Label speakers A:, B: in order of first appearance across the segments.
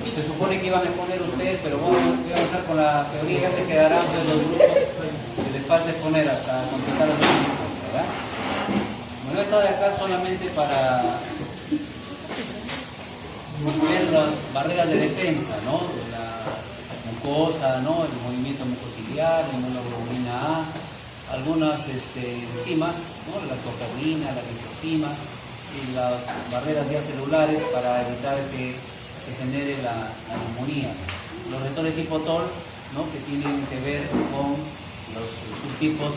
A: Se supone que iban a exponer ustedes, pero voy a empezar con la teoría, ya se quedarán de los grupos que les falta exponer hasta completar los grupos, ¿verdad? Bueno, esta de acá solamente para ver las barreras de defensa, ¿no? La mucosa, ¿no? El movimiento mucociliar, la inmunoglobulina A, algunas enzimas, ¿no? La lactoferrina, la lisozima y las barreras ya celulares para evitar que se genere la neumonía. Los receptores tipo TOL, ¿no? Que tienen que ver con los subtipos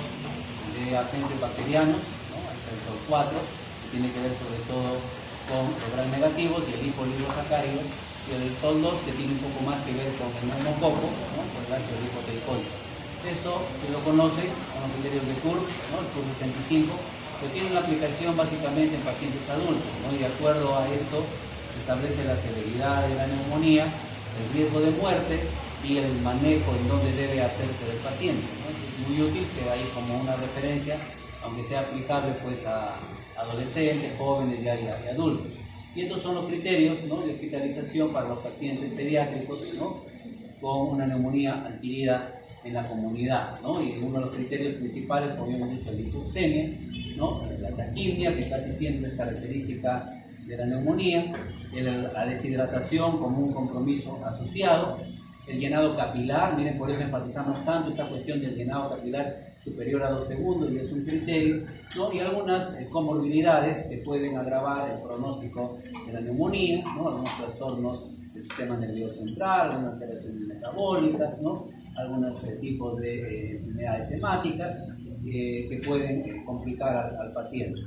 A: de agentes bacterianos, ¿no? Hasta el TOL4, que tiene que ver sobre todo con los gram negativos, y el hipoliposacárido, y el TOL2, que tiene un poco más que ver con el neumococo, ¿no? Con el ácido lipoteicoico. Esto se lo conoce con los criterios de CUR, ¿no? El CUR 65, que tiene una aplicación básicamente en pacientes adultos, ¿no? Y de acuerdo a esto se establece la severidad de la neumonía, el riesgo de muerte y el manejo en donde debe hacerse del paciente, ¿no? Es muy útil, queda ahí como una referencia, aunque sea aplicable pues a adolescentes, jóvenes y adultos. Y estos son los criterios, ¿no? De hospitalización para los pacientes pediátricos, ¿no? Con una neumonía adquirida en la comunidad, ¿no? Y uno de los criterios principales, como hemos dicho, la hipoxemia, ¿no? La taquimia, que casi siempre es característica de la neumonía, la deshidratación como un compromiso asociado, el llenado capilar, miren, por eso enfatizamos tanto esta cuestión del llenado capilar superior a 2 segundos, y es un criterio, ¿no? Y algunas comorbilidades que pueden agravar el pronóstico de la neumonía, ¿no? Algunos trastornos del sistema nervioso central, algunas alteraciones metabólicas, ¿no? Algunos tipos de enfermedades hemáticas que pueden complicar al paciente.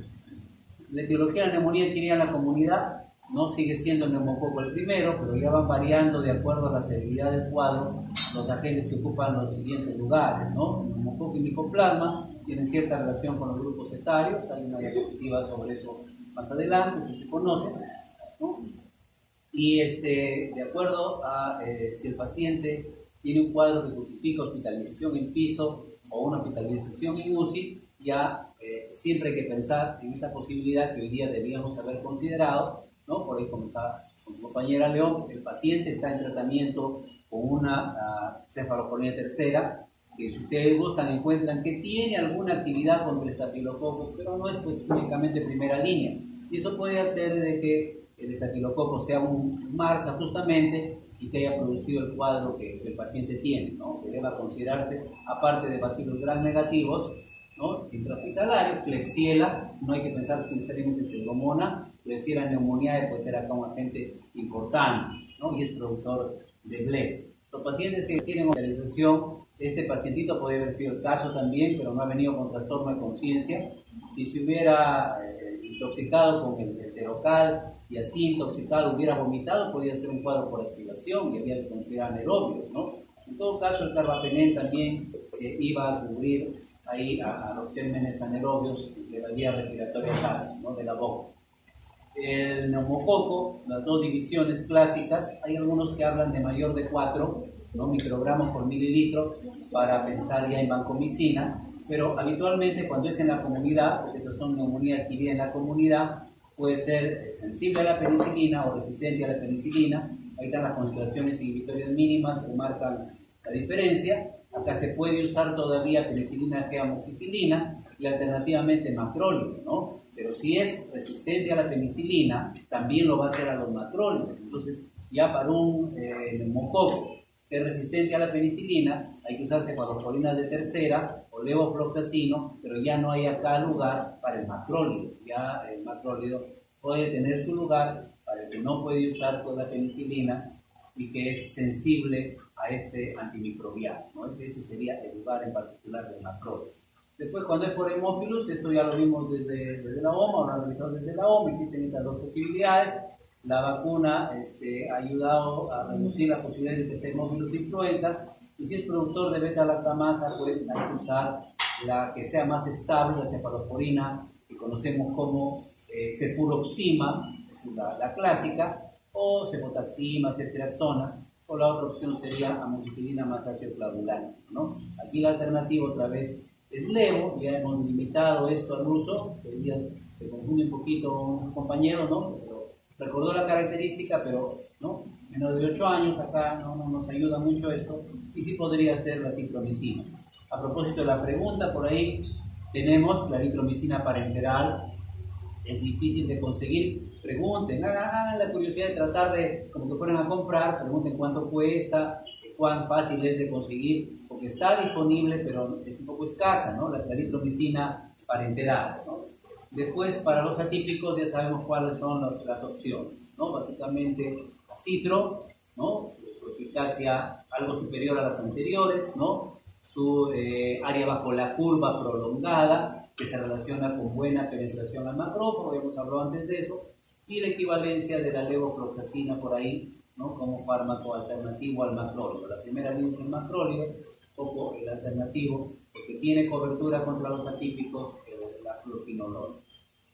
A: La etiología de la neumonía adquirida en la comunidad no sigue siendo el neumococo el primero, pero ya van variando de acuerdo a la severidad del cuadro los agentes que ocupan los siguientes lugares, ¿no? El neumococo y micoplasma tienen cierta relación con los grupos etarios, hay una diapositiva sobre eso más adelante, si se conoce, ¿no? Y de acuerdo a si el paciente tiene un cuadro que justifica hospitalización en piso o una hospitalización en UCI, ya siempre hay que pensar en esa posibilidad que hoy día debíamos haber considerado, ¿no? Por ahí como está con su compañera León, el paciente está en tratamiento con una cefalosporina tercera, que si ustedes buscan encuentran que tiene alguna actividad contra el estafilococo, pero no es pues únicamente primera línea. Y eso puede hacer de que el estafilococo sea un MARSA justamente y que haya producido el cuadro que el paciente tiene, ¿no? Que deba considerarse, aparte de bacilos gram negativos, ¿no? Intrahospitalario, Klebsiella, no hay que pensar necesariamente en Pseudomonas, Klebsiella neumonía puede ser acá un agente importante, ¿no? Y es productor de BLES. Los pacientes que tienen hospitalización, este pacientito puede haber sido el caso también, pero no ha venido con trastorno de conciencia. Si se hubiera intoxicado con el heterocal y así intoxicado hubiera vomitado, podría ser un cuadro por aspiración y había que considerar anaerobios, ¿no? En todo caso, el carbapenem también iba a cubrir ahí a los gérmenes anaerobios de la vía respiratoria oral, ¿no? De la boca. El neumococo, las dos divisiones clásicas, hay algunos que hablan de mayor de 4, ¿no? Microgramos por mililitro para pensar ya en vancomicina, pero habitualmente cuando es en la comunidad, porque estos son neumonía adquirida en la comunidad, puede ser sensible a la penicilina o resistente a la penicilina. Ahí están las concentraciones inhibitorias mínimas que marcan la diferencia. Acá se puede usar todavía penicilina que amoxicilina y alternativamente macrólide, ¿no? Pero si es resistente a la penicilina, también lo va a hacer a los macrólidos. Entonces, ya para un neumococo que es resistente a la penicilina, hay que usar cefalosporinas de tercera o levofloxacino, pero ya no hay acá lugar para el macrólido. Ya el macrólido puede tener su lugar para el que no puede usar toda la penicilina y que es sensible a este antimicrobiano, ¿no? Ese sería el lugar en particular del macrólido. Después, cuando es por hemófilos, esto ya lo vimos desde la OMA, o lo han revisado desde la OMA, existen estas dos posibilidades. La vacuna ha ayudado a reducir la posibilidad de que sea hemófilos de influenza, y si es productor de beta-lactamasa, pues hay que usar la que sea más estable, la cefalosporina, que conocemos como cefuroxima, es la clásica, o cefotaxima, ceftriaxona, o la otra opción sería amoxicilina más ácido clavulante, ¿no? Aquí la alternativa otra vez es levo, ya hemos limitado esto al uso, que hoy día se confunde un poquito un compañero, ¿no? Pero recordó la característica, pero ¿no? menor de 8 años, acá no nos ayuda mucho esto, y sí podría ser la citromicina. A propósito de la pregunta, por ahí tenemos la eritromicina parenteral, es difícil de conseguir, pregunten, hagan la curiosidad de tratar de, como que fueran a comprar, pregunten cuánto cuesta, cuán fácil es de conseguir, porque está disponible, pero es un poco escasa, ¿no? La eritromicina parenteral, ¿no? Después, para los atípicos ya sabemos cuáles son las opciones, ¿no? Básicamente, citro, ¿no? Su eficacia algo superior a las anteriores, ¿no? Su área bajo la curva prolongada, que se relaciona con buena penetración al macrófago, hemos hablado antes de eso, y la equivalencia de la levofloxacina por ahí, ¿no? Como fármaco alternativo al macróleo. La primera línea es el macróleo, poco el alternativo, porque tiene cobertura contra los atípicos, la fluoquinolona.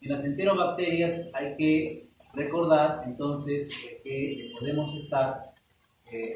A: En las enterobacterias hay que recordar entonces que podemos estar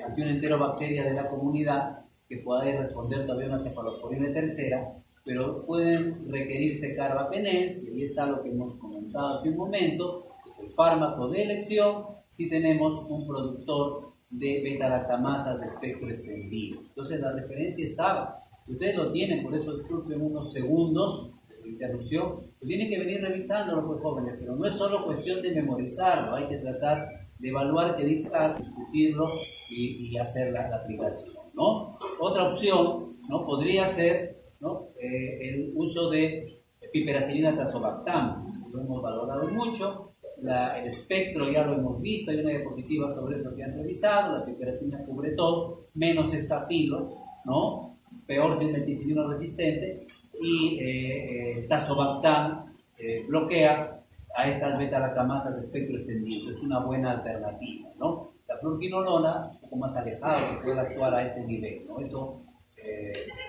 A: ante una enterobacteria de la comunidad que puede responder todavía a una cefalosporina tercera, pero pueden requerirse carbapenems, y ahí está lo que hemos comentado hace un momento, que es el fármaco de elección si tenemos un productor de beta-lactamasas de espectro extendido. Entonces la referencia estaba, ustedes lo tienen, por eso disculpen unos segundos de interrupción, pues tienen que venir revisándolo, pues jóvenes, pero no es solo cuestión de memorizarlo, hay que tratar de evaluar qué dice, discutirlo y hacer la aplicación, ¿no? Otra opción, ¿no? Podría ser, ¿no? El uso de piperacilina tazobactam, lo hemos valorado mucho, el espectro ya lo hemos visto, hay una diapositiva sobre eso que han revisado, la piperacilina cubre todo, menos estafilo, ¿no? Peor si es meticilino resistente, y tazobactam bloquea a estas beta-lactamasas de espectro extendido, es una buena alternativa, ¿no? La fluoquinolona, un poco más alejada, que puede actuar a este nivel, ¿no? Esto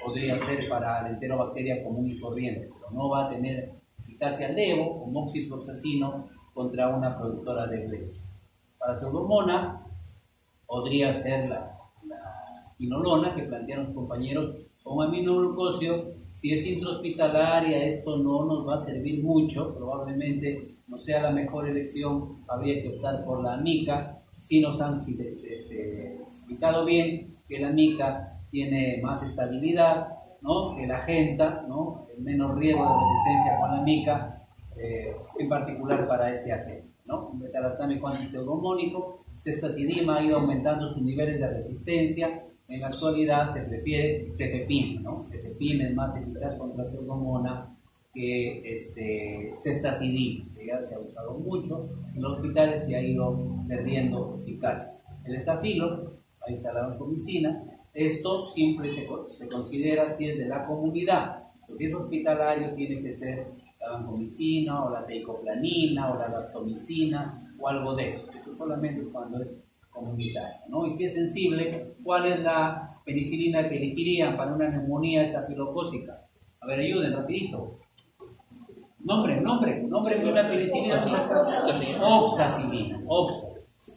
A: podría ser para la enterobacteria común y corriente, pero no va a tener eficacia levo o moxifloxacino contra una productora de hueso. Para pseudomonas podría ser la quinolona que plantearon los compañeros con aminoglucosio. Si es intrahospitalaria, esto no nos va a servir mucho, probablemente no sea la mejor elección, habría que optar por la mica. Si nos han explicado bien que la mica tiene más estabilidad, ¿no? Que la genta, ¿no? El menos riesgo de resistencia con la mica, en particular para este agente, ¿no? Un beta-lactámico antipseudomónico, ceftazidima ha ido aumentando sus niveles de resistencia. En la actualidad se prefiere cefepime, ¿no? Cefepime es más eficaz contra pseudomona que ceftazidima, que ya se ha usado mucho en los hospitales y ha ido perdiendo eficacia. El estafilo, ahí está la vancomicina, esto siempre se considera si es de la comunidad, porque es hospitalario, tiene que ser la vancomicina o la teicoplanina o la daptomicina o algo de eso. Eso solamente cuando es comunitario, ¿no? Y si es sensible, ¿cuál es la penicilina que elegirían para una neumonía estafilocócica? A ver, ayuden rapidito. Nombre de una penicilina. Oxacilina.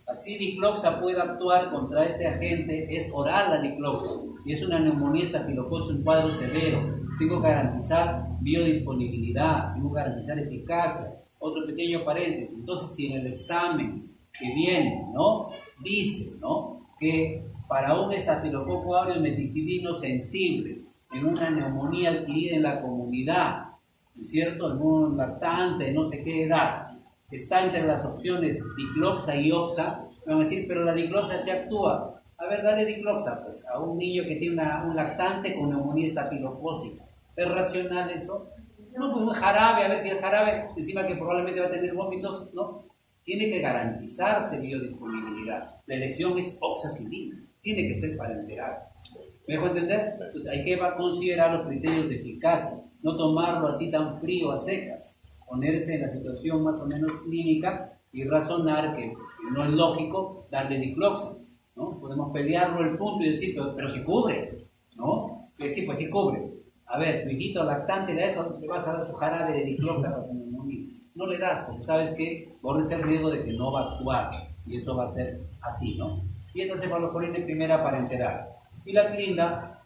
A: Así dicloxa puede actuar contra este agente, es oral la dicloxa, y es una neumonía estafilococcus en cuadro severo. Tengo que garantizar biodisponibilidad, tengo que garantizar eficacia. Otro pequeño paréntesis, entonces si en el examen que viene, ¿no? Dice, ¿no? Que para un estafilococo aureus meticilino sensible en una neumonía adquirida en la comunidad, ¿no es cierto? En un lactante, no sé qué edad, está entre las opciones dicloxa y oxa, van a decir, pero la dicloxa se actúa. A ver, dale dicloxa, pues, a un niño que tiene un lactante con neumonía estafilocócica. ¿Es racional eso? No, pues un jarabe, a ver si el jarabe, encima que probablemente va a tener vómitos, ¿no? Tiene que garantizarse biodisponibilidad. La elección es oxacilina, tiene que ser parenteral. ¿Me dejo entender? Entonces hay que considerar los criterios de eficacia, no tomarlo así tan frío a secas, ponerse en la situación más o menos clínica y razonar que no es lógico darle dicloxa, ¿no? Podemos pelearlo el punto y decir, pero si cubre, ¿no? Sí, pues sí cubre. A ver, tu hijito lactante, de eso le vas a dar tu jarabe de dicloxa para tu neumonía. No le das, porque sabes que corres el riesgo de que no va a actuar, y eso va a ser así, ¿no? Y esta cefalosporina primera parenteral. Y la clinda,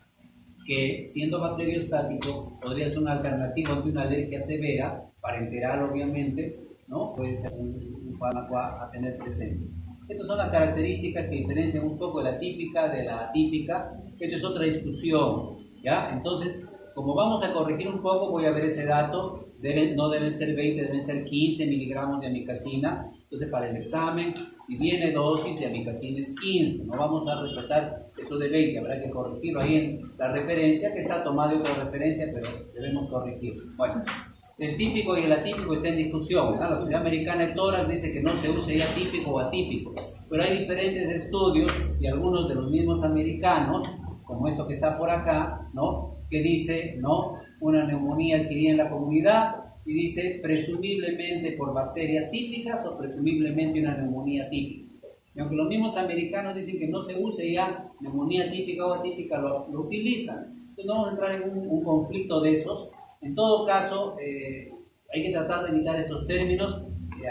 A: que siendo bacteriostático, podría ser una alternativa ante una alergia severa, parenteral obviamente, ¿no? Puede ser un fármaco a tener presente. Estas son las características que diferencian un poco la típica de la atípica. Esto es otra discusión, ¿ya? Entonces, como vamos a corregir un poco, voy a ver ese dato. No deben ser 20, deben ser 15 miligramos de amicacina. Entonces, para el examen, si viene dosis de amicacina es 15. No vamos a respetar eso de 20. Habrá que corregirlo ahí en la referencia, que está tomada de otra referencia, pero debemos corregirlo. Bueno, el típico y el atípico está en discusión, ¿no? La Sociedad Americana de Tórax dice que no se use ya típico o atípico. Pero hay diferentes estudios y algunos de los mismos americanos, como esto que está por acá, ¿no? Que dice, ¿no? Una neumonía adquirida en la comunidad y dice presumiblemente por bacterias típicas o presumiblemente una neumonía típica. Y aunque los mismos americanos dicen que no se use ya neumonía típica o atípica, lo utilizan. Entonces no vamos a entrar en un conflicto de esos. En todo caso, hay que tratar de evitar estos términos.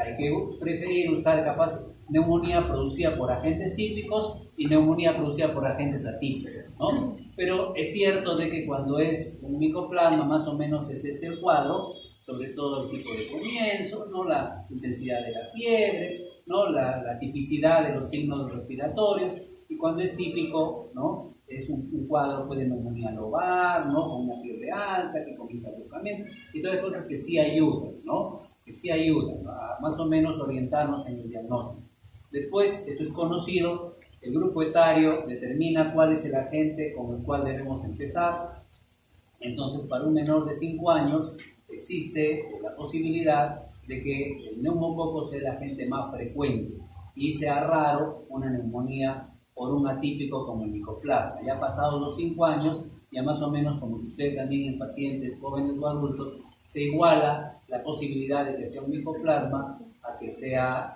A: Hay que preferir usar capaz neumonía producida por agentes típicos y neumonía producida por agentes atípicos, ¿no? Pero es cierto de que cuando es un micoplasma, más o menos es este el cuadro, sobre todo el tipo de comienzo, ¿no? La intensidad de la fiebre, ¿no? La tipicidad de los signos respiratorios, y cuando es típico, ¿no? Es un cuadro pues, de neumonía lobar, ¿no? Con una fiebre alta que comienza bruscamente, y todas cosas que sí ayudan, ¿no? Que sí ayudan, ¿no? A más o menos orientarnos en el diagnóstico. Después, esto es conocido, el grupo etario determina cuál es el agente con el cual debemos empezar. Entonces, para un menor de 5 años, existe la posibilidad de que el neumococo sea el agente más frecuente y sea raro una neumonía por un atípico como el micoplasma. Ya pasados los 5 años, ya más o menos como usted también en pacientes jóvenes o adultos, se iguala la posibilidad de que sea un micoplasma a que sea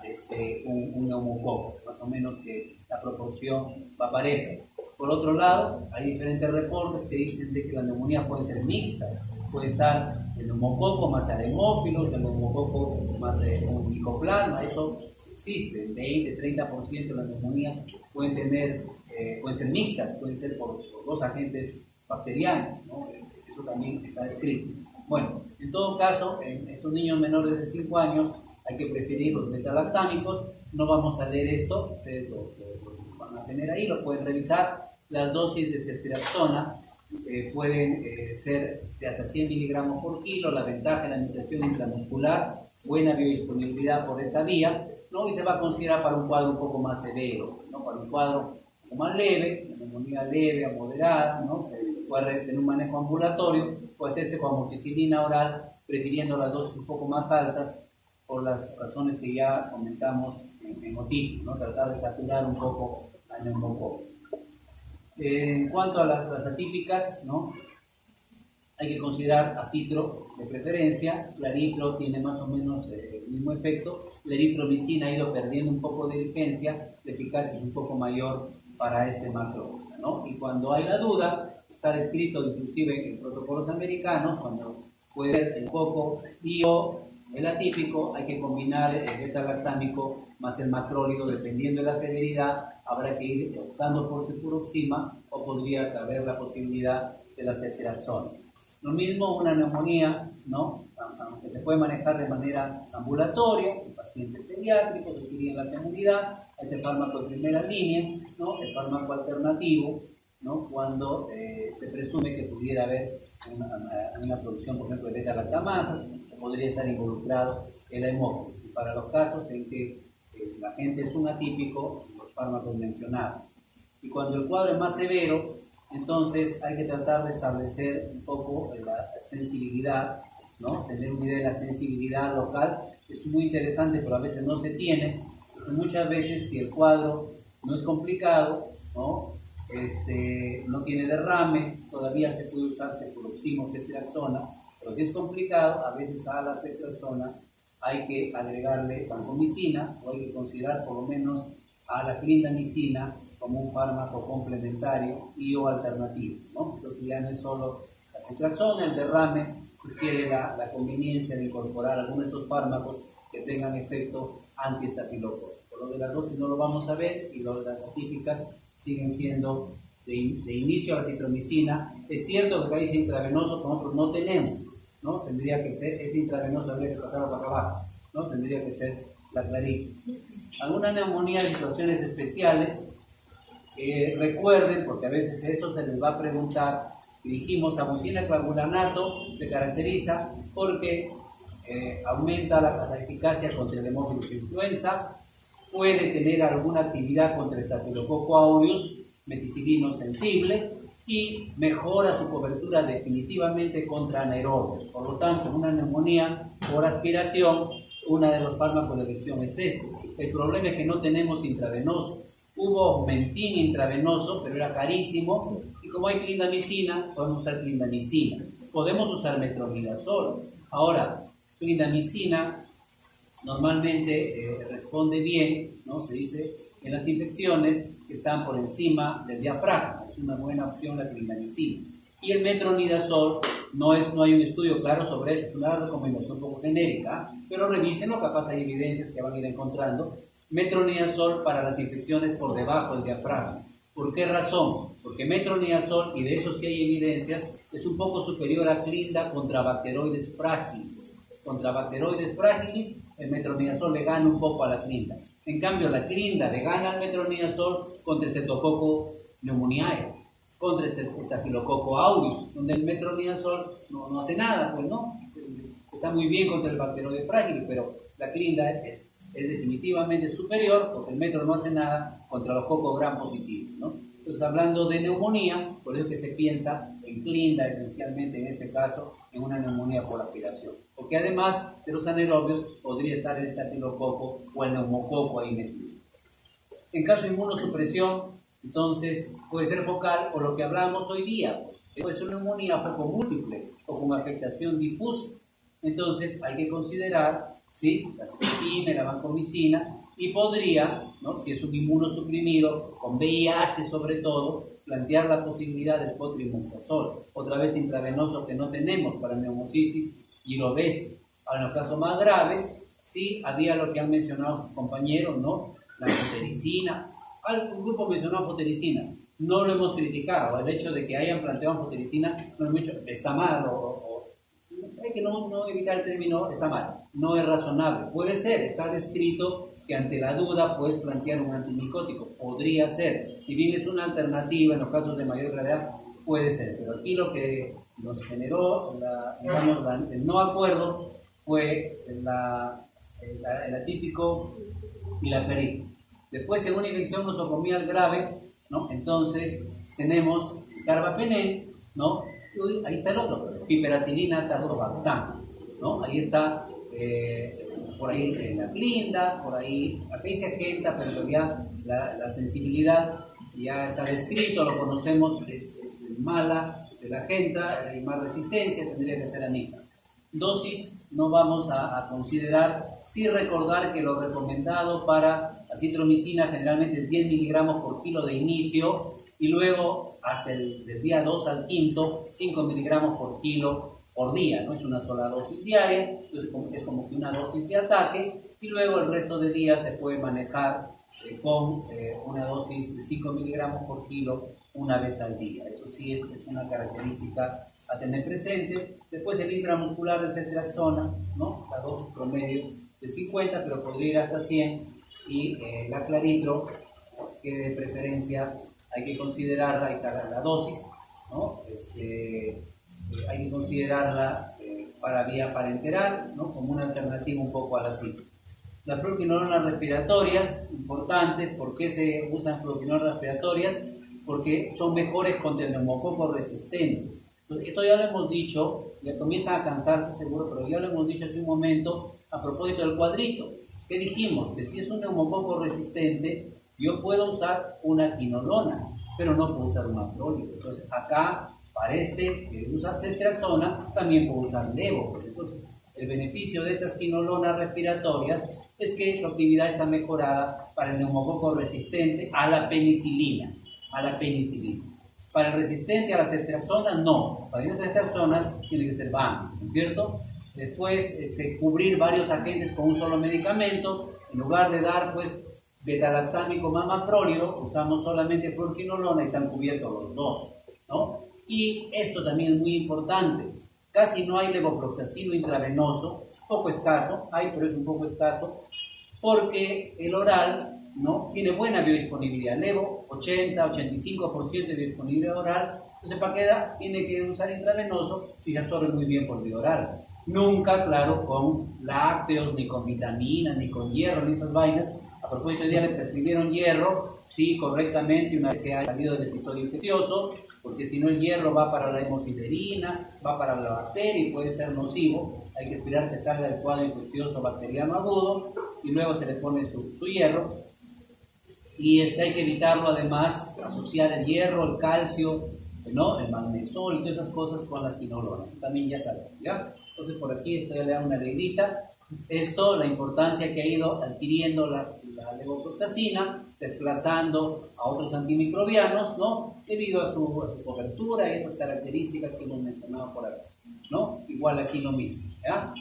A: un neumococo, más o menos que la proporción va pareja. Por otro lado, hay diferentes reportes que dicen de que las neumonías pueden ser mixtas, puede estar el neumococo más aremófilos, el neumococo más un micoplasma, eso existe, el 20-30% de las neumonías pueden ser mixtas, pueden ser por dos agentes bacterianos, ¿no? Eso también está descrito. Bueno, en todo caso, en estos niños menores de 5 años hay que preferir los betalactámicos. No vamos a leer esto, ustedes lo van a tener ahí, lo pueden revisar. Las dosis de ceftriaxona pueden ser de hasta 100 miligramos por kilo. La ventaja de la administración intramuscular, buena biodisponibilidad por esa vía, ¿no? Y se va a considerar para un cuadro un poco más severo, ¿no? Para un cuadro un poco más leve, una neumonía leve a moderada, ¿no? Se puede tener un manejo ambulatorio, puede hacerse con amoxicilina oral, prefiriendo las dosis un poco más altas por las razones que ya comentamos en otitis, ¿no? Tratar de saturar un poco al neumococo. En cuanto a las atípicas, ¿no? Hay que considerar acitro de preferencia. La eritro tiene más o menos el mismo efecto. La eritromicina ha ido perdiendo un poco de vigencia, la eficacia es un poco mayor para este macrófilo, ¿no? Y cuando hay la duda, está descrito inclusive en protocolos americanos, cuando puede ser el coco y o el atípico, hay que combinar el beta-lactámico más el macrólido, dependiendo de la severidad, habrá que ir optando por cefuroxima o podría haber la posibilidad de la ceftriaxona. Lo mismo una neumonía, ¿no? Aunque se puede manejar de manera ambulatoria, en pacientes pediátricos que tienen la comunidad, este fármaco de primera línea, ¿no? El fármaco alternativo, ¿no? Cuando se presume que pudiera haber una producción, por ejemplo, de beta-lactamasa, que podría estar involucrado en la hemófilis. Y para los casos en que la gente es un atípico, los fármacos mencionados. Y cuando el cuadro es más severo, entonces hay que tratar de establecer un poco la sensibilidad, ¿no? Tener una idea de la sensibilidad local es muy interesante, pero a veces no se tiene. Entonces, muchas veces, si el cuadro no es complicado, ¿no? No tiene derrame, todavía se puede usar cefuroxima o ceftriaxona, pero si es complicado, a veces a la ceftriaxona hay que agregarle vancomicina o hay que considerar por lo menos a la clindamicina como un fármaco complementario y o alternativo, ¿no? Entonces ya no es solo la ceftriaxona, el derrame requiere la conveniencia de incorporar algunos de estos fármacos que tengan efecto antiestafilocócico. Lo de las dosis no lo vamos a ver y lo de las atípicas siguen siendo de inicio a la citromicina. Es cierto que hay intravenoso que nosotros no tenemos, ¿no? Tendría que ser, este intravenoso habría que pasarlo para abajo, ¿no? Tendría que ser la clarita. alguna neumonía de situaciones especiales, recuerden, porque a veces eso se les va a preguntar, y dijimos, amoxicilina clavulanato se caracteriza porque aumenta la eficacia contra el Haemophilus influenza, puede tener alguna actividad contra el Staphylococcus aureus, meticilino sensible, y mejora su cobertura definitivamente contra anaerobios. Por lo tanto, en una neumonía por aspiración, uno de los fármacos de elección es este. El problema es que no tenemos intravenoso. Hubo Augmentin intravenoso, pero era carísimo, y como hay clindamicina, podemos usar clindamicina. Podemos usar metronidazol. Ahora, clindamicina normalmente responde bien, ¿no? Se dice, en las infecciones que están por encima del diafragma. Es una buena opción la clindamicina. Y el metronidazol, no hay un estudio claro sobre eso, es una recomendación un poco genérica, pero revísenlo, capaz hay evidencias que van a ir encontrando. Metronidazol para las infecciones por debajo del diafragma. ¿Por qué razón? Porque metronidazol, y de eso sí hay evidencias, es un poco superior a clinda contra bacteroides frágiles. Contra bacteroides frágiles, el metronidazol le gana un poco a la clinda. En cambio, la clinda le gana al metronidazol contra Streptococcus pneumoniae, contra Staphylococcus aureus, donde el metronidazol no hace nada, pues no. Está muy bien contra el bacteroide frágil, pero la clinda es definitivamente superior, porque el metro no hace nada contra los cocos gram positivos, ¿no? Entonces, hablando de neumonía, por eso que se piensa en clinda esencialmente en este caso, en una neumonía por aspiración. Porque además de los anaerobios, podría estar el estafilococo o el neumococo ahí metido. En caso de inmunosupresión, entonces puede ser focal o lo que hablamos hoy día, puede ser neumonía foco múltiple o con afectación difusa. Entonces hay que considerar, ¿sí?, la cefepime, la vancomicina, y podría, ¿no?, si es un inmunosuprimido, con VIH sobre todo, plantear la posibilidad del cotrimoxazol, otra vez intravenoso que no tenemos para neumocitis y obesidad. En los casos más graves, sí, había lo que han mencionado sus compañeros, ¿no?, la anfotericina. Un grupo mencionó anfotericina, no lo hemos criticado, el hecho de que hayan planteado anfotericina, no hemos dicho, está mal, hay que no evitar el término, está mal, no es razonable. Puede ser, está descrito que ante la duda puedes plantear un antimicótico, podría ser, si bien es una alternativa en los casos de mayor gravedad, puede ser, pero aquí lo que nos generó el no acuerdo fue el atípico pilaperito. Después, según infección nosocomial grave, ¿no?, entonces tenemos carbapenem, ¿no?, ahí está el otro, piperacilina tazobactam, ¿no?, ahí está, por ahí la clinda, por ahí, acá dice agenta, pero ya la sensibilidad ya está descrito, lo conocemos, es mala de la agenta, hay más resistencia, tendría que ser anita. Dosis no vamos a considerar, sí recordar que lo recomendado para acitromicina generalmente es 10 miligramos por kilo de inicio y luego hasta del día 2 al 5, 5 miligramos por kilo por día, no es una sola dosis diaria, entonces es como que una dosis de ataque y luego el resto de días se puede manejar con una dosis de 5 miligramos por kilo una vez al día. Eso sí es una característica a tener presente. Después el intramuscular de ceftriaxona, ¿no?, la dosis promedio de 50, pero podría ir hasta 100, y la claritro, que de preferencia hay que considerarla, y la dosis, ¿no?, hay que considerarla para vía parenteral, ¿no?, como una alternativa un poco a la cita. Las fluoroquinolonas respiratorias, importantes. ¿Por qué se usan fluoroquinolonas respiratorias? Porque son mejores contra el neumococo resistente. Entonces, esto ya lo hemos dicho, ya comienzan a cansarse seguro, pero ya lo hemos dicho hace un momento a propósito del cuadrito. ¿Qué dijimos? Que si es un neumococo resistente, yo puedo usar una quinolona, pero no puedo usar un macróleo. Entonces, acá, para que usa ceftriaxona, también puedo usar levo. Entonces, el beneficio de estas quinolonas respiratorias es que su actividad está mejorada para el neumococo resistente a la penicilina. Para el resistente a la ceftriaxona, no. Para las ceftriaxonas tiene que ser BAN, ¿no es cierto? Después, cubrir varios agentes con un solo medicamento. En lugar de dar, pues, beta-lactámico más macróleo, usamos solamente fluoroquinolona y están cubiertos los dos, ¿no? Y esto también es muy importante. Casi no hay levofloxacino intravenoso, es poco escaso, pero es un poco escaso, porque el oral, ¿no?, tiene buena biodisponibilidad. Levo, 80-85% de biodisponibilidad oral. Entonces, ¿para qué edad tiene que usar intravenoso si se absorbe muy bien por vía oral? Nunca, claro, con lácteos, ni con vitaminas, ni con hierro, ni esas vainas. A propósito, hoy día le prescribieron hierro, sí, correctamente, una vez que haya salido del episodio infeccioso, porque si no el hierro va para la hemosiderina, va para la bacteria y puede ser nocivo. Hay que esperar que salga del cuadro infeccioso bacteriano agudo y luego se le pone su hierro. Y hay que evitarlo, además, asociar el hierro, el calcio, ¿no?, el magnesol y todas esas cosas con la quinolona. También ya sabemos, ¿ya? Entonces, por aquí esto ya le da una negrita. Esto, la importancia que ha ido adquiriendo la levofloxacina, desplazando a otros antimicrobianos, ¿no?, debido a su cobertura y esas características que hemos mencionado por acá, ¿no? Igual aquí lo mismo, ¿ya?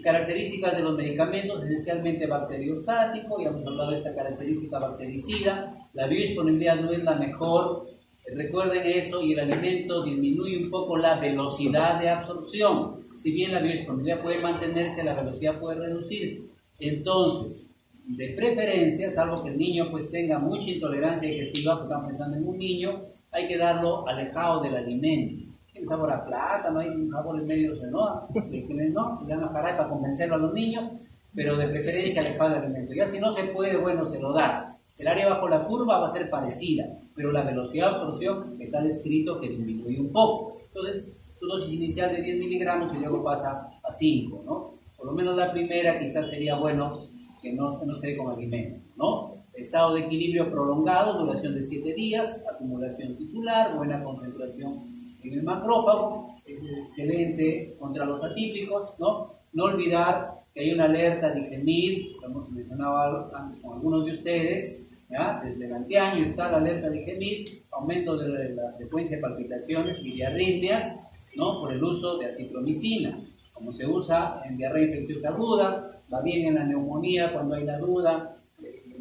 A: Características de los medicamentos, esencialmente bacteriostático, ya hemos hablado de esta característica bactericida. La biodisponibilidad no es la mejor, recuerden eso, y el alimento disminuye un poco la velocidad de absorción. Si bien la biodisponibilidad puede mantenerse, la velocidad puede reducirse. Entonces, de preferencia, salvo que el niño pues tenga mucha intolerancia digestiva, porque estamos pensando en un niño, hay que darlo alejado del alimento. Tiene sabor a plátano, hay un sabor en medio, no, se llama caray para convencerlo a los niños, pero de preferencia alejado del alimento. Ya si no se puede, bueno, se lo das. El área bajo la curva va a ser parecida, pero la velocidad de absorción está descrito que disminuye un poco. Entonces, su dosis inicial de 10 miligramos y luego pasa a 5, ¿no? Por lo menos la primera quizás sería bueno que no se dé con alimento, ¿no? Estado de equilibrio prolongado, duración de 7 días, acumulación tisular, buena concentración en el macrófago, es excelente contra los atípicos, ¿no? No olvidar que hay una alerta de IgMID, como hemos mencionado antes con algunos de ustedes, ¿ya? Desde el anteaño está la alerta de IgMID, aumento de la frecuencia de palpitaciones y de arritmias, ¿no?, por el uso de acitromicina, como se usa en diarrea infecciosa aguda, va bien en la neumonía cuando hay la duda,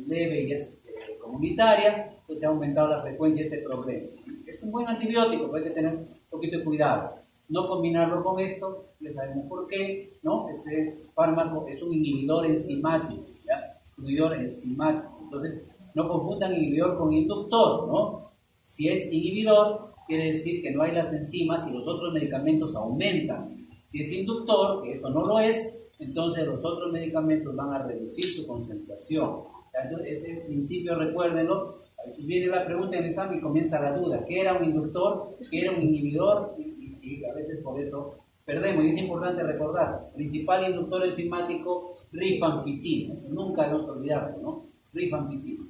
A: leve y es comunitaria, entonces ha aumentado la frecuencia de este problema. Es un buen antibiótico, pero hay que tener un poquito de cuidado. No combinarlo con esto, ya sabemos por qué, ¿no? Este fármaco es un inhibidor enzimático, ¿ya? Inhibidor enzimático. Entonces, no confundan inhibidor con inductor, ¿no? Si es inhibidor, quiere decir que no hay las enzimas y los otros medicamentos aumentan. Si es inductor, que esto no lo es, entonces los otros medicamentos van a reducir su concentración. Entonces, ese principio recuérdenlo. A veces viene la pregunta en el examen y comienza la duda. ¿Qué era un inductor? ¿Qué era un inhibidor? Y a veces por eso perdemos. Y es importante recordar, principal inductor enzimático, rifampicina. Nunca nos olvidamos, ¿no? Rifampicina.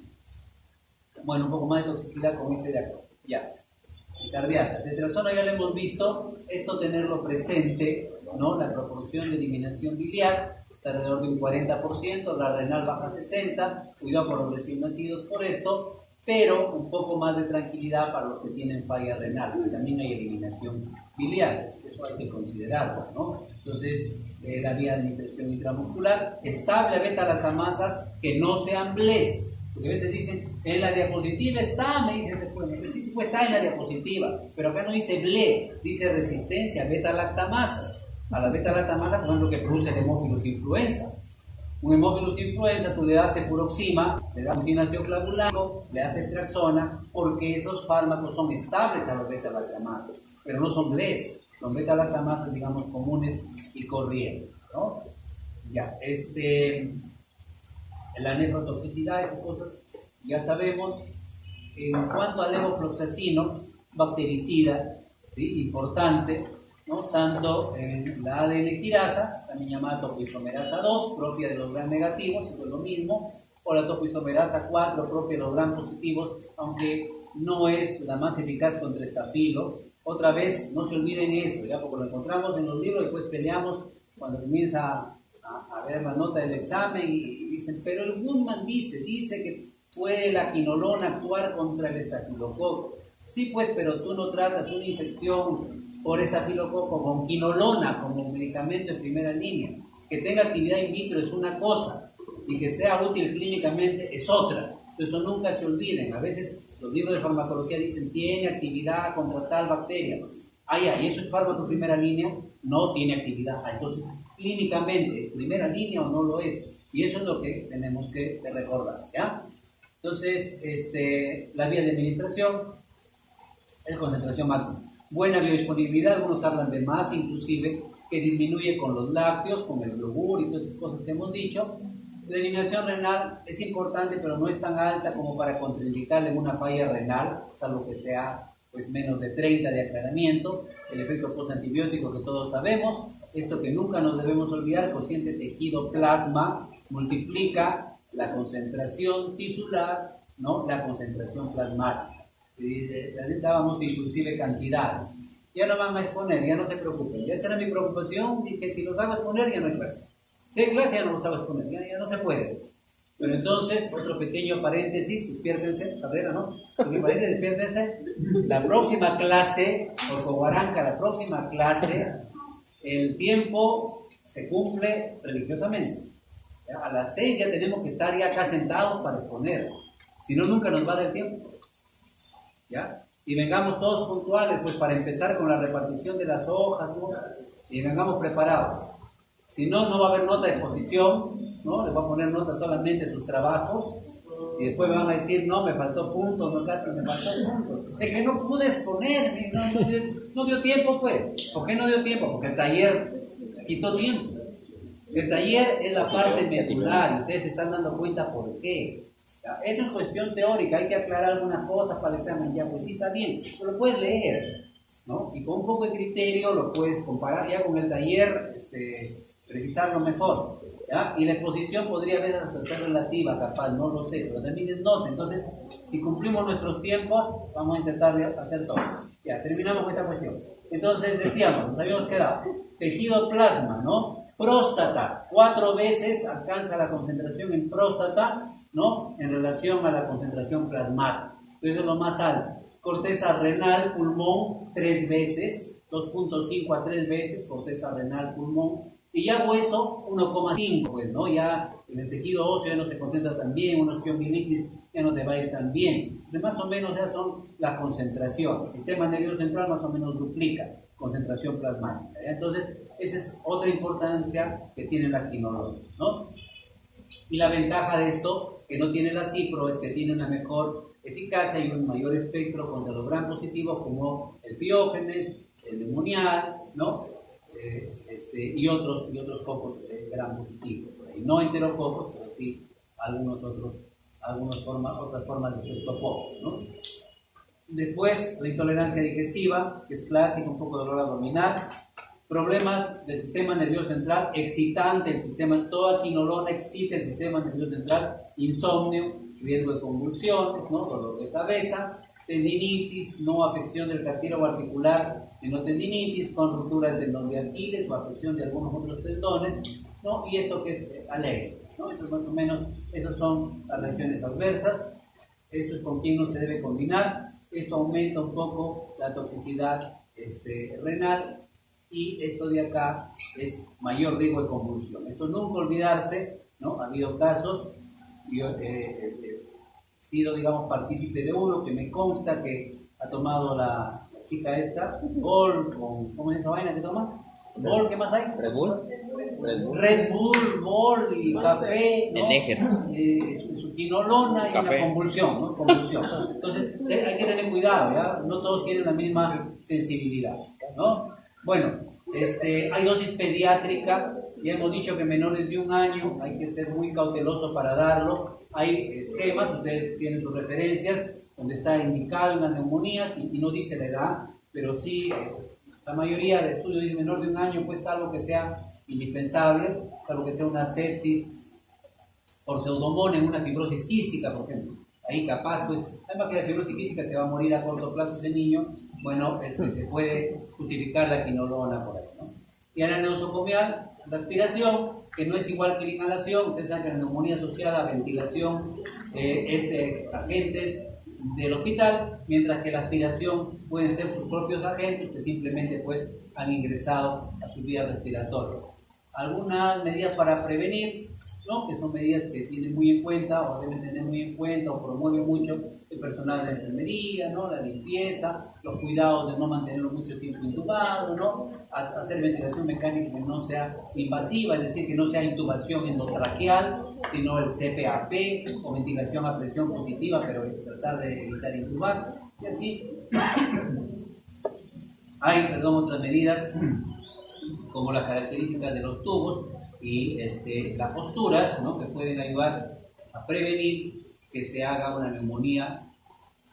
A: Bueno, un poco más de toxicidad con este de acá. Ya. Cardíaca. Cetrazona ya lo hemos visto. Esto tenerlo presente, ¿no? La proporción de eliminación biliar está alrededor de un 40%, la renal baja 60%. Cuidado con los recién nacidos por esto. Pero un poco más de tranquilidad para los que tienen falla renal, porque también hay eliminación biliar, eso hay que considerarlo, ¿no? Entonces, la vía de administración intramuscular, estable a beta-lactamasas que no sean BLES, porque a veces dicen, en la diapositiva está, me dicen después, sí, pues está en la diapositiva, pero acá no dice BLE, dice resistencia a beta-lactamasas. A la beta-lactamasa, por ejemplo, que produce el hemófilus influenza. Un hemófilus influenza, tú le das cefuroxima, le das ácido le das ceftriaxona, porque esos fármacos son estables a los beta-lactamasas, pero no son BLES, son beta-lactamasas, digamos, comunes y corrientes, ¿no? Ya, la nefrotoxicidad, esas cosas, ya sabemos. En cuanto al levofloxacino, bactericida, ¿sí?, importante, ¿no? Tanto en la ADN quirasa, también llamada topoisomerasa 2, propia de los gram negativos, eso es lo mismo, o la topoisomerasa 4, propia de los gram positivos, aunque no es la más eficaz contra estafilo. Otra vez, no se olviden eso, ya, porque lo encontramos en los libros y después peleamos cuando comienza a ver la nota del examen y dicen, pero el Goodman dice que puede la quinolona actuar contra el estafilococo. Sí, pues, pero tú no tratas una infección por estafilococo con quinolona como medicamento en primera línea. Que tenga actividad in vitro es una cosa y que sea útil clínicamente es otra. Eso nunca se olviden. A veces los libros de farmacología dicen tiene actividad contra tal bacteria. ¿Y eso es fármaco primera línea? No tiene actividad. Entonces, clínicamente, ¿es primera línea o no lo es? Y eso es lo que tenemos que recordar, ¿ya? Entonces, la vía de administración es concentración máxima. Buena biodisponibilidad, algunos hablan de más inclusive, que disminuye con los lácteos, con el yogur y todas esas cosas que hemos dicho. La eliminación renal es importante, pero no es tan alta como para contraindicarle una falla renal, salvo que sea pues menos de 30 de aclaramiento. El efecto postantibiótico que todos sabemos, esto que nunca nos debemos olvidar, cociente tejido plasma multiplica la concentración tisular, ¿no? La concentración plasmática. Dábamos inclusive cantidades. Ya no van a exponer, ya no se preocupen. Ya esa era mi preocupación, que si los hago exponer ya no hay clase. Si hay clase ya no los hago exponer, ya no se puede. Pero entonces, otro pequeño paréntesis, despiértense, Cabrera, ¿no? Despiértense. La próxima clase, por Coguaranca, la próxima clase, el tiempo se cumple religiosamente. ¿Ya? A las 6 ya tenemos que estar ya acá sentados para exponer. Si no, nunca nos va a dar el tiempo. ¿Ya? Y vengamos todos puntuales, pues para empezar con la repartición de las hojas, ¿no? Y vengamos preparados. Si no, no va a haber nota de exposición, ¿no? Les voy a poner nota solamente sus trabajos y después me van a decir, no, me faltó puntos, no, me faltó puntos. Es que no pude exponer, no dio tiempo, pues. ¿Por qué no dio tiempo? Porque el taller quitó tiempo. El taller es la parte medular y ustedes se están dando cuenta por qué. Esto es cuestión teórica, hay que aclarar algunas cosas para el examen, ya, pues sí está bien, pero lo puedes leer, ¿no? Y con un poco de criterio lo puedes comparar ya con el taller, precisarlo mejor, ¿ya? Y la exposición podría a veces hasta ser relativa, capaz, no lo sé, pero también es nota. Entonces, si cumplimos nuestros tiempos, vamos a intentar hacer todo. Ya, terminamos con esta cuestión. Entonces, decíamos, nos habíamos quedado, tejido plasma, ¿no? Próstata, 4 veces alcanza la concentración en próstata, ¿no? En relación a la concentración plasmática. Entonces es lo más alto. Corteza renal, pulmón, 3 veces, 2.5 a 3 veces, corteza renal, pulmón. Y ya hueso, 1,5, pues, ¿no? Ya en el tejido óseo ya no se concentra tan bien, una osteomielitis ya no te va a ir tan bien. Entonces, más o menos ya son las concentraciones. El sistema nervioso central más o menos duplica concentración plasmática, ¿ya? Entonces, esa es otra importancia que tiene la quinolona, ¿no? Y la ventaja de esto, que no tiene la cipro, es que tiene una mejor eficacia y un mayor espectro contra los gram positivos como el piógenes, el lemonial, ¿no? Y otros cocos gram positivos. No enterococos, pero sí otras formas de estreptococos, ¿no? Después, la intolerancia digestiva, que es clásica, un poco de dolor abdominal. Problemas del sistema nervioso central, excitante el sistema, toda quinolona excita el sistema nervioso central, insomnio, riesgo de convulsiones, ¿no? Dolor de cabeza, tendinitis, no afección del cartílago articular, sino tendinitis, con rupturas del tendón de Aquiles o afección de algunos otros tendones, ¿no? Y esto que es alegre, ¿no? Entonces, más o menos, esas son las reacciones adversas. Esto es con quién no se debe combinar. Esto aumenta un poco la toxicidad renal. Y esto de acá es mayor riesgo de convulsión. Esto nunca olvidarse, ¿no? Ha habido casos, yo he sido, digamos, partícipe de uno que me consta que ha tomado la chica esta, Bol, ¿cómo es esa vaina que toma? Bol, ¿qué más hay? Red Bull, Bol y café, ¿no? Su quinolona y
B: Café.
A: una convulsión, ¿no? Convulsión. Entonces, hay que tener cuidado, ¿ya? No todos tienen la misma sensibilidad, ¿no? Bueno, hay dosis pediátrica, ya hemos dicho que menores de 1 año hay que ser muy cauteloso para darlo. Hay esquemas, ustedes tienen sus referencias, donde está indicado en las neumonías y no dice la edad, pero sí, la mayoría de estudios dice menor de 1 año, pues algo que sea indispensable, algo que sea una sepsis por pseudomonas en una fibrosis quística, por ejemplo. Ahí capaz, pues, además que la fibrosis quística se va a morir a corto plazo ese niño, bueno, se puede justificar la quinolona por ahí, ¿no? Y a la nosocomial, la aspiración, que no es igual que la inhalación. Ustedes saben que la neumonía asociada a ventilación es agentes del hospital, mientras que la aspiración pueden ser sus propios agentes que simplemente pues han ingresado a sus vías respiratorias. Algunas medidas para prevenir, ¿no? Que son medidas que tienen muy en cuenta o deben tener muy en cuenta o promueven mucho el personal de enfermería, ¿no? La limpieza, los cuidados de no mantenerlo mucho tiempo intubado, ¿no? Hacer ventilación mecánica que no sea invasiva, es decir, que no sea intubación endotraqueal, sino el CPAP o ventilación a presión positiva, pero tratar de evitar intubar. Y así hay, otras medidas como las características de los tubos y las posturas, ¿no? Que pueden ayudar a prevenir que se haga una neumonía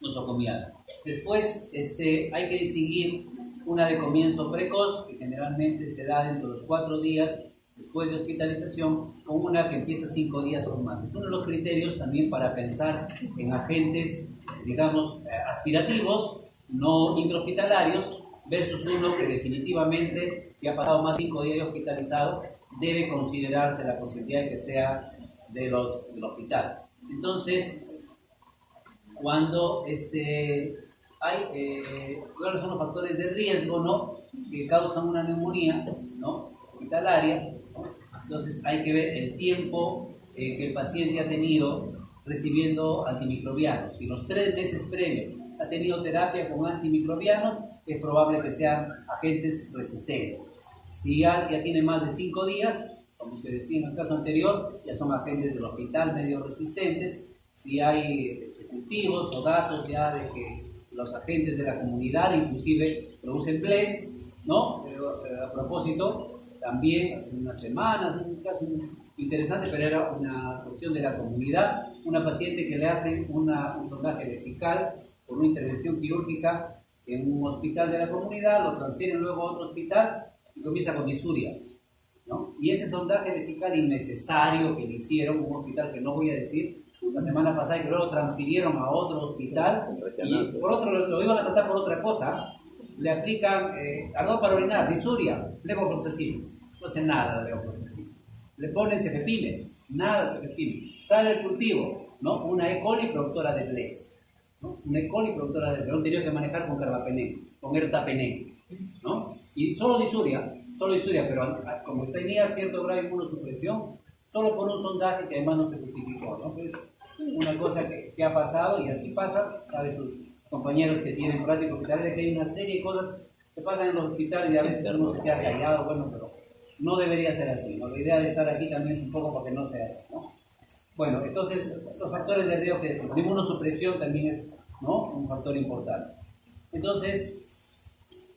A: nosocomial. Después hay que distinguir una de comienzo precoz, que generalmente se da dentro de los 4 días después de hospitalización, con una que empieza 5 días o más. Es uno de los criterios también para pensar en agentes, digamos, aspirativos, no intrahospitalarios, versus uno que definitivamente, si ha pasado más de 5 días hospitalizado, debe considerarse la posibilidad de que sea del hospital. Entonces, cuando ¿cuáles son los factores de riesgo, ¿no? Que causan una neumonía, ¿no? Hospitalaria, ¿no? Entonces hay que ver el tiempo que el paciente ha tenido recibiendo antimicrobianos. Si los 3 meses previos ha tenido terapia con antimicrobianos, es probable que sean agentes resistentes. Si ya tiene más de 5 días, como se decía en el caso anterior, ya son agentes del hospital medio resistentes. Si hay cultivos o datos ya de que los agentes de la comunidad inclusive producen BLES, ¿no? Pero, a propósito, también hace unas semanas, un caso interesante, pero era una cuestión de la comunidad, una paciente que le hacen un sondaje vesical por una intervención quirúrgica en un hospital de la comunidad, lo transfieren luego a otro hospital y comienza con disuria, ¿no? Y ese sondaje vesical innecesario que le hicieron en un hospital que no voy a decir, la semana pasada, y luego lo transfirieron a otro hospital y por otro lo iban a tratar por otra cosa, le aplican ardor para orinar, disuria, levofloxacina, no hace nada de levofloxacina, le ponen cefepime, nada de cefepime, sale el cultivo, ¿no? Una E. coli productora de BLES, ¿no? Una E. coli productora de BLES, lo han tenido que manejar con carbapenem, con ertapenem, ¿no? Y solo disuria, pero como tenía cierto grado de inmunosupresión, solo por un sondaje que además no se justificó, ¿no? Pues una cosa que ha pasado y así pasa, ¿sabes? Sus compañeros que tienen práctica hospitalaria, que hay una serie de cosas que pasan en los hospitales y a veces uno se queda callado, bueno, pero no debería ser así, ¿no? La idea de estar aquí también es un poco para que no sea así, ¿no? Bueno, entonces los factores de riesgo que decimos, la inmunosupresión también es, ¿no? Un factor importante. Entonces,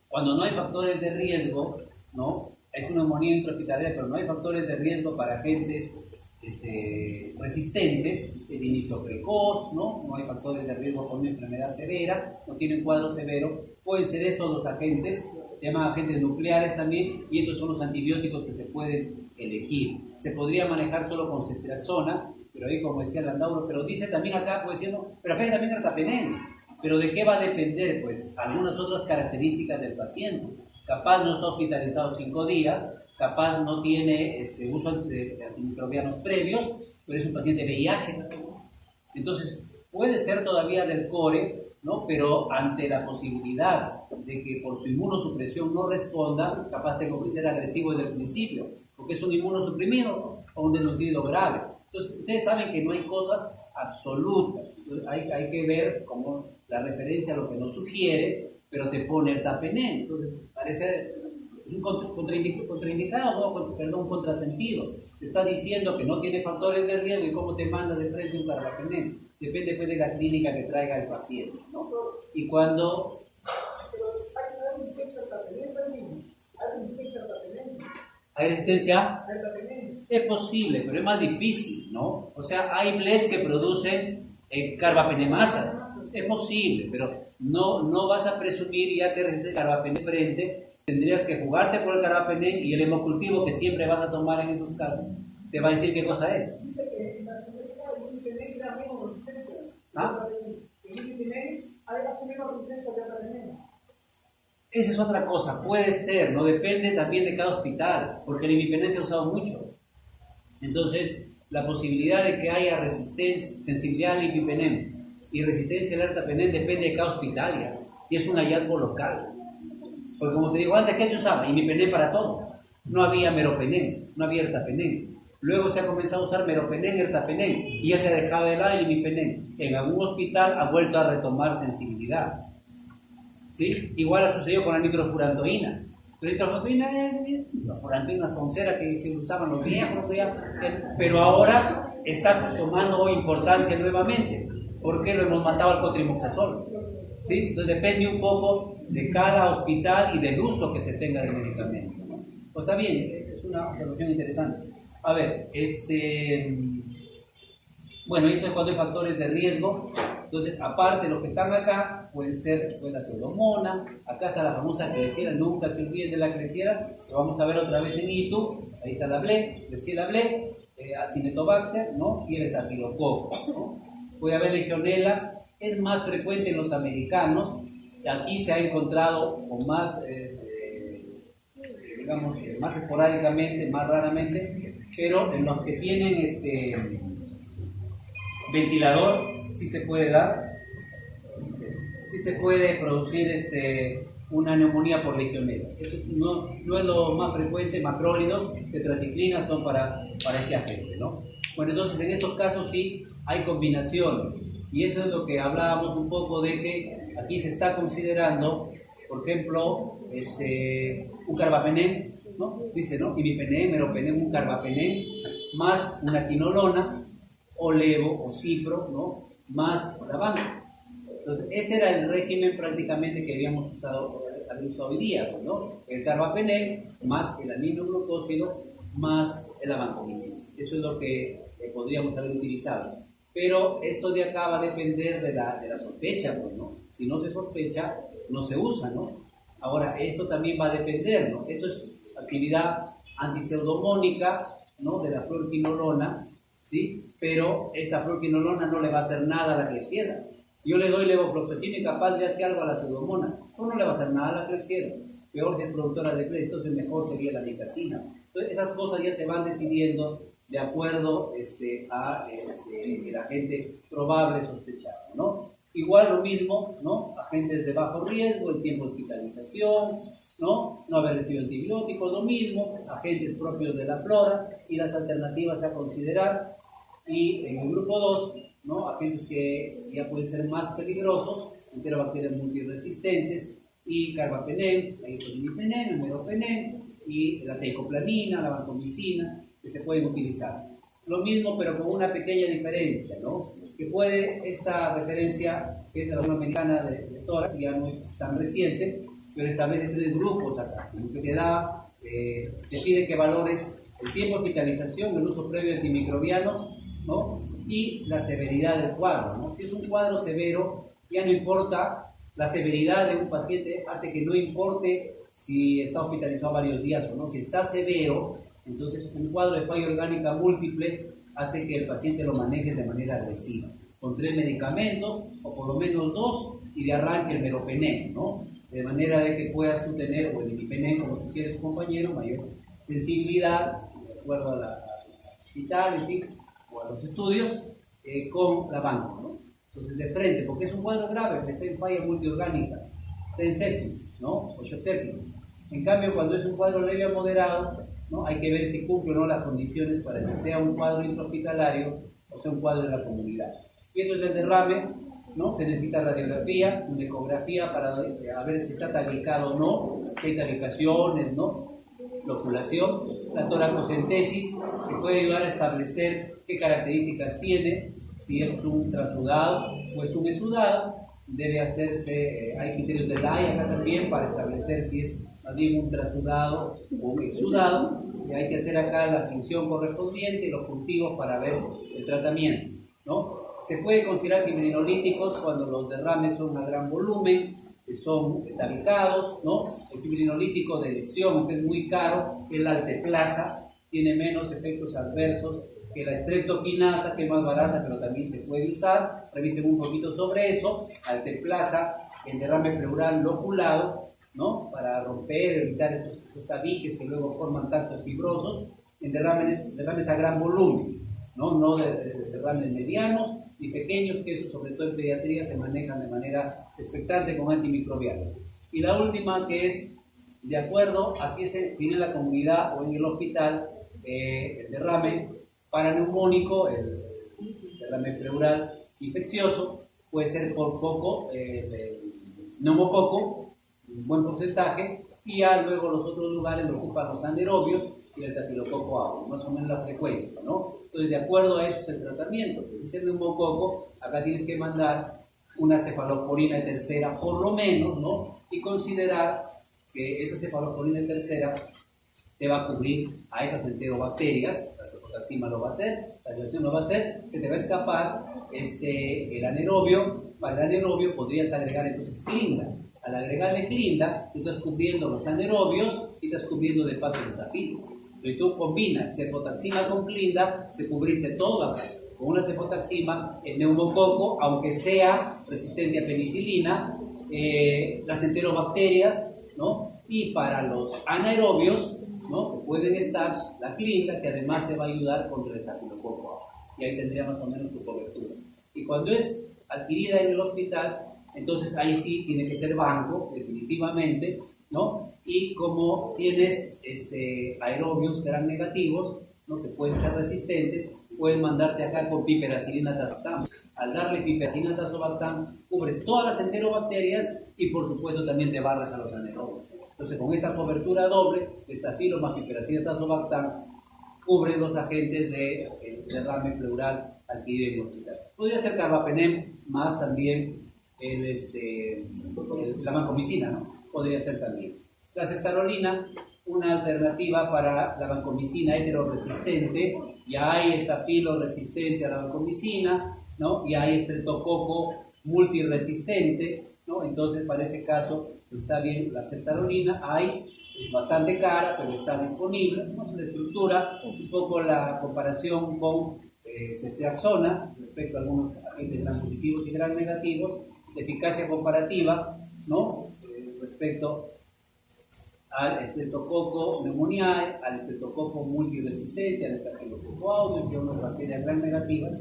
A: cuando no hay factores de riesgo, ¿no? Es una neumonía intrahospitalaria, pero no hay factores de riesgo para agentes resistentes, de inicio precoz, ¿no? No hay factores de riesgo con una enfermedad severa, no tienen cuadro severo, pueden ser estos los agentes, se llaman agentes nucleares también, y estos son los antibióticos que se pueden elegir. Se podría manejar solo con ceftriaxona, pero ahí como decía Landauro, pero dice también acá, pues diciendo, pero acá hay también ertapenem, pero ¿de qué va a depender? Pues algunas otras características del paciente. Capaz no está hospitalizado 5 días, capaz no tiene uso de antimicrobianos previos, pero es un paciente VIH. Entonces, puede ser todavía del core, ¿no? Pero ante la posibilidad de que por su inmunosupresión no responda, capaz tengo que ser agresivo desde el principio, porque es un inmunosuprimido, ¿no? O un desnutrido grave. Entonces, ustedes saben que no hay cosas absolutas. Entonces, hay que ver como la referencia a lo que nos sugiere, pero te pone ertapenem. Entonces, parece un contraindicado, ¿no? Perdón, un contrasentido. Te está diciendo que no tiene factores de riesgo y cómo te manda de frente un carbapenem. Depende pues de la clínica que traiga el paciente, ¿no? Y cuando... ¿Hay resistencia? Es posible, pero es más difícil, ¿no? O sea, hay BLES que producen carbapenemasas. Es posible, pero no vas a presumir ya que resiste carbapenem frente. Tendrías que jugarte por el carbapenem y el hemocultivo que siempre vas a tomar en esos casos te va a decir qué cosa es. ¿Ah? Esa es otra cosa, puede ser, no depende también de cada hospital, porque el imipenem se ha usado mucho. Entonces, la posibilidad de que haya resistencia, sensibilidad al imipenem y resistencia al ertapenem depende de cada hospital ya, y es un hallazgo local. Porque como te digo antes, ¿qué se usaba? Imipenem para todo. No había meropenem, no había ertapenem. Luego se ha comenzado a usar meropenem, ertapenem, y ya se ha dejado de lado el imipenem. En algún hospital ha vuelto a retomar sensibilidad. ¿Sí? Igual ha sucedido con la nitrofurantoína. La nitrofurantoína es la furantoína soncera que se usaban los viejos, pero ahora está tomando importancia nuevamente. ¿Por qué lo hemos matado al cotrimoxazol? ¿Sí? Entonces depende un poco de cada hospital y del uso que se tenga del medicamento, ¿no? Pues está bien, es una observación interesante. A ver, bueno, esto es cuando hay factores de riesgo. Entonces, aparte de los que están acá, puede la pseudomonas, acá está la famosa Klebsiella, nunca se olviden de la Klebsiella, lo vamos a ver otra vez en YouTube, ahí está la ble, Klebsiella ble, Acinetobacter, ¿no? Y el estafilococo, ¿no? Puede haber legionela, es más frecuente en los americanos, aquí se ha encontrado con más, digamos, más esporádicamente, más raramente, pero en los que tienen ventilador, sí se puede dar, sí se puede producir una neumonía por legionela. Esto no es lo más frecuente, macrólidos, tetraciclinas son para este agente, ¿no? Bueno, entonces en estos casos sí hay combinaciones, y eso es lo que hablábamos un poco de que aquí se está considerando, por ejemplo, un carbapenem, ¿no? Dice, ¿no? Imipenem, meropenem, un carbapenem, más una quinolona, o levo, o cipro, ¿no? Más la banca. Entonces, este era el régimen prácticamente que habíamos usado hoy día, ¿no? El carbapenem más el aminoglucósido más el vancomicina. Eso es lo que podríamos haber utilizado. Pero esto de acá va a depender de la sospecha, pues, ¿no? Si no se sospecha, no se usa, ¿no? Ahora, esto también va a depender, ¿no? Esto es actividad antipseudomónica, ¿no? De la fluoroquinolona, ¿sí? Pero esta fluoroquinolona no le va a hacer nada a la Klebsiella. Yo le doy levofloxacina y capaz de hacer algo a la pseudomonas, no le va a hacer nada a la Klebsiella. Peor si es productora de Klebsiella, entonces mejor sería la nicacina. Entonces esas cosas ya se van decidiendo de acuerdo a el agente probable sospechado, ¿no? Igual lo mismo, ¿no? Agentes de bajo riesgo, el tiempo de hospitalización, ¿no? No haber recibido antibióticos, lo mismo, agentes propios de la flora y las alternativas a considerar. Y en el grupo 2, ¿no? Agentes que ya pueden ser más peligrosos, enterobacterias multiresistentes, y carbapenem, la imipenem, el meropenem, y la teicoplanina, la vancomicina, que se pueden utilizar. Lo mismo, pero con una pequeña diferencia, ¿no? Que puede, esta referencia, que es de la Unión Americana de tórax, ya no es tan reciente, pero establece 3 grupos acá, que te pide que valores el tiempo de hospitalización, el uso previo de antimicrobianos, ¿no? Y la severidad del cuadro, ¿no? Si es un cuadro severo, ya no importa, la severidad de un paciente hace que no importe si está hospitalizado varios días o no. Si está severo, entonces un cuadro de falla orgánica múltiple hace que el paciente lo maneje de manera agresiva, con 3 medicamentos, o por lo menos 2, y de arranque el meropenem, ¿no? De manera de que puedas tú tener, o el imipenem, como si quieres, compañero, mayor sensibilidad, de acuerdo a la hospital, en fin, o a los estudios, con la banca, ¿no? Entonces, de frente, porque es un cuadro grave, está en falla multiorgánica, está en sepsis, ¿no? O shock séptico. En cambio, cuando es un cuadro leve a moderado, ¿no? Hay que ver si cumple o no las condiciones para que sea un cuadro intrahospitalario o sea un cuadro de la comunidad. Y entonces el derrame, ¿no? Se necesita radiografía, una ecografía para ver si está talicado o no, si hay talicaciones, ¿no? Loculación, la toracocentesis, que puede ayudar a establecer qué características tiene, si es un trasudado o es un exudado. Debe hacerse, hay criterios de Lai acá también para establecer si es más bien un trasudado o un exudado, y hay que hacer acá la función correspondiente y los cultivos para ver el tratamiento, ¿no? Se puede considerar fibrinolíticos cuando los derrames son a gran volumen, que son talicados, ¿no? El fibrinolítico de elección, que es muy caro, que es la alteplasa, tiene menos efectos adversos que la streptokinasa, que es más barata, pero también se puede usar. Revisen un poquito sobre eso. Alteplasa, el derrame pleural loculado, ¿no? Para romper, evitar esos tabiques que luego forman tactos fibrosos, en derrames a gran volumen, no de derrames medianos y pequeños, que eso sobre todo en pediatría se manejan de manera expectante con antimicrobianos. Y la última, que es de acuerdo a si es en la comunidad o en el hospital, el derrame paraneumónico, el derrame pleural infeccioso, puede ser por poco, neumococo, un buen porcentaje, y ya luego los otros lugares lo ocupan los anaerobios y el estafilococo aureus, más o menos la frecuencia, ¿no? Entonces, de acuerdo a eso es el tratamiento. Si es el neumococo, acá tienes que mandar una cefalosporina de tercera, por lo menos, ¿no? Y considerar que esa cefalosporina de tercera te va a cubrir a estas enterobacterias, la cefotaxima lo va a hacer, la diosina lo va a hacer, se te va a escapar el anaerobio. Para el anaerobio podrías agregar entonces clinda. Al agregarle clinda, tú estás cubriendo los anaerobios y estás cubriendo de paso el estafilo. Si tú combinas cefotaxima con clinda, te cubriste todo acá. Con una cefotaxima, el neumococo, aunque sea resistente a penicilina, las enterobacterias, ¿no? Y para los anaerobios, ¿no? Que pueden estar la clinda, que además te va a ayudar contra el estafilococo. Y ahí tendría más o menos tu cobertura. Y cuando es adquirida en el hospital, entonces ahí sí tiene que ser banco, definitivamente, ¿no? Y como tienes aerobios gram negativos, ¿no? Que pueden ser resistentes, pueden mandarte acá con piperacilina tazobactam. Al darle piperacilina tazobactam, cubres todas las enterobacterias y por supuesto también te barras a los anaerobios. Entonces, con esta cobertura doble, estafilo más piperacilina tazobactam, cubre los agentes de derrame pleural adquirido en el hospital. Podría ser carbapenem más también la vancomicina, ¿no? Podría ser también. La ceftarolina, una alternativa para la vancomicina heteroresistente. Ya hay estafilo resistente a la vancomicina, ¿no? Ya hay estreptococo multiresistente, ¿no? Entonces, para ese caso, está bien la ceftarolina. Es bastante cara, pero está disponible. Vamos a la estructura, un poco la comparación con ceftriaxona respecto a algunos agentes gram positivos y gram negativos, eficacia comparativa, ¿no? Respecto al Streptococcus pneumoniae, al Streptococcus multiresistente, al Staphylococcus aureus, que son unas bacterias gram negativas,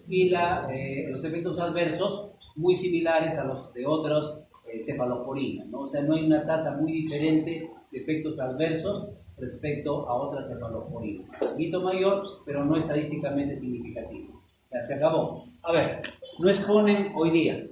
A: y los efectos adversos muy similares a los de otros cefalosporinas, ¿no? O sea, no hay una tasa muy diferente de efectos adversos respecto a otras cefalosporinas. Un poquito mayor, pero no estadísticamente significativo. Ya se acabó. A ver, no exponen hoy día.